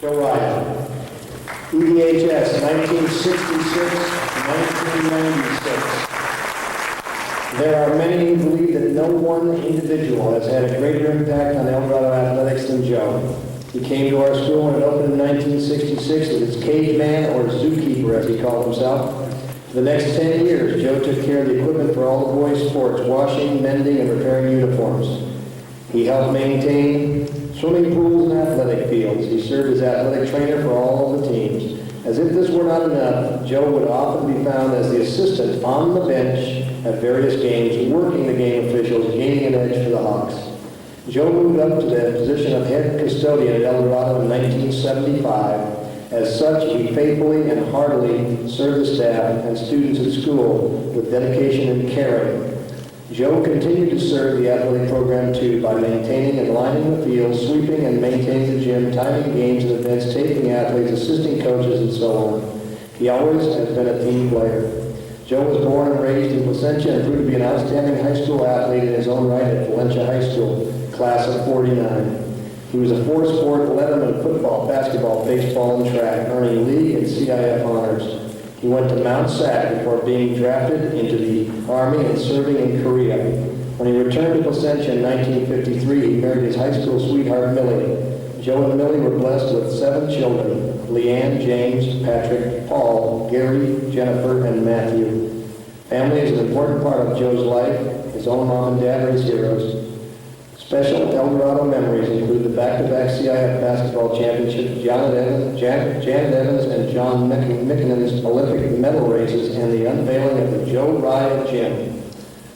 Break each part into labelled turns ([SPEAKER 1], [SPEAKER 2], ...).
[SPEAKER 1] Joe Rah, EDHS 1966-1996. There are many who believe that no one individual has had a greater impact on El Dorado athletics than Joe. He came to our school when it opened in 1966 as its cage man, or zookeeper as he called himself. For the next 10 years, Joe took care of the equipment for all the boys' sports, washing, mending, and repairing uniforms. He helped maintain swimming pools and athletic fields. He served as athletic trainer for all of the teams. As if this were not enough, Joe would often be found as the assistant on the bench at various games, working the game officials, gaining an edge for the Hawks. Joe moved up to the position of head custodian at El Dorado in 1975. As such, he faithfully and heartily served the staff and students at school with dedication and caring. Joe continued to serve the athletic program too by maintaining and lining the field, sweeping and maintaining the gym, timing games and events, taping athletes, assisting coaches, and so on. He always has been a team player. Joe was born and raised in Placentia and proved to be an outstanding high school athlete in his own right at Valencia High School, class of '49. He was a four-sport letterman: football, basketball, baseball, and track, earning league and CIF honors. He went to Mount Sac before being drafted into the Army and serving in Korea. When he returned to Placentia in 1953, he married his high school sweetheart, Millie. Joe and Millie were blessed with 7 children: Leanne, James, Patrick, Paul, Gary, Jennifer, and Matthew. Family is an important part of Joe's life. His own mom and dad are his heroes. Special El Dorado memories include the back-to-back CIF basketball championships, Janet Evans and John Mickennen's Olympic medal races, and the unveiling of the Joe Rah gym.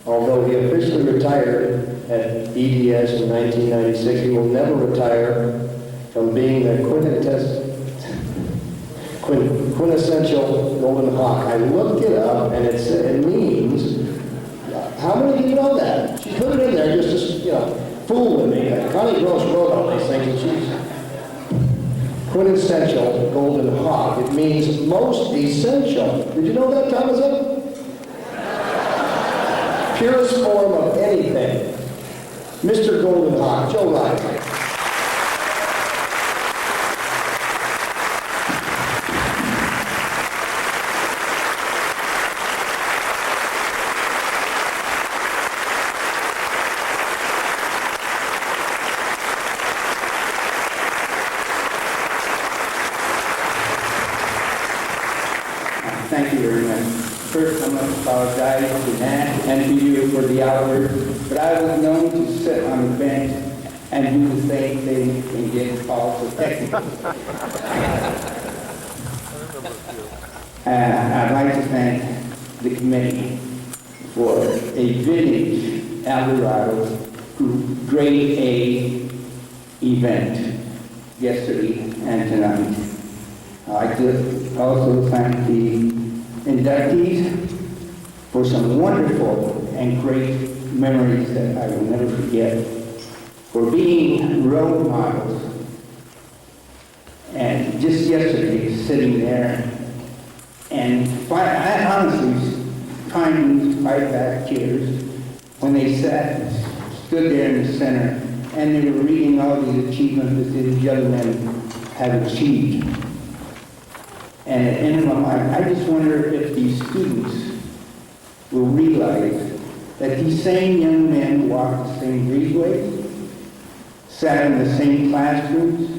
[SPEAKER 1] Although he officially retired at EDS in 1996, he will never retire from being the quintessential Golden Hawk. I looked it up, and it means, how many of you know that? She put it in there just to, fool with me. Connie Gross wrote all these things, and she's quintessential Golden Hawk. It means most essential. Did you know that, Thomas? Purest form of anything. Mr. Golden Hawk, Joe Rah.
[SPEAKER 2] Thank you very much. First, I'm going to apologize to Nat and to you for the outburst, but I was known to sit on the bench and do the same thing and get called for technical. I'd like to thank the committee for a vintage El Dorado grade A event yesterday and tonight. I'd like to also thank the inductees for some wonderful and great memories that I will never forget, for being role models. And just yesterday, sitting there, and I honestly trying to fight back tears when they sat and stood there in the center, and they were reading all the achievements that these young men have achieved. And at the end of my mind, I just wonder if these students will realize that these same young men walked the same breezeways, sat in the same classrooms,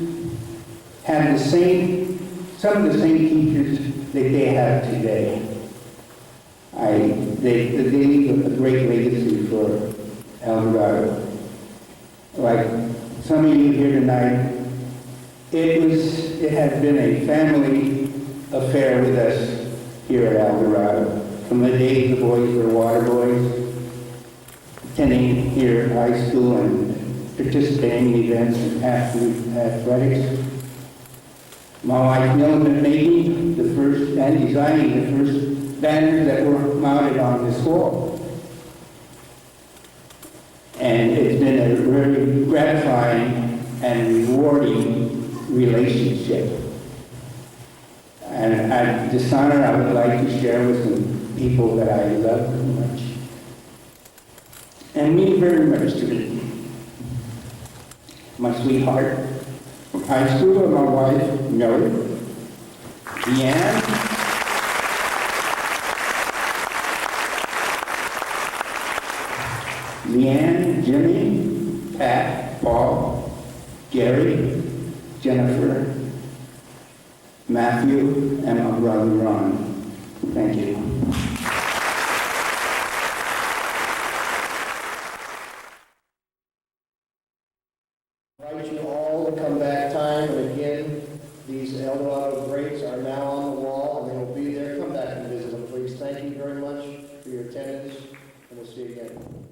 [SPEAKER 2] had some of the same teachers that they have today. They leave a great legacy for El Dorado. Like some of you here tonight, it has been a family affair with us here at El Dorado. From the days the boys were water boys, attending here at high school and participating in events and athletics. My wife Millicent making the first and designing the first banners that were mounted on this wall. And it's been a very gratifying and rewarding relationship. And this honor I would like to share with some people that I love very much and mean very much to me. My sweetheart, high school with my wife, Millie, Deanne, Leanne, Jimmy, Pat, Paul, Gary, Jennifer, Matthew, and my brother Ron. Thank you.
[SPEAKER 1] I invite you all to come back time, and again, these El Dorado greats are now on the wall, and they will be there. Come back and visit them, please. Thank you very much for your attendance, and we'll see you again.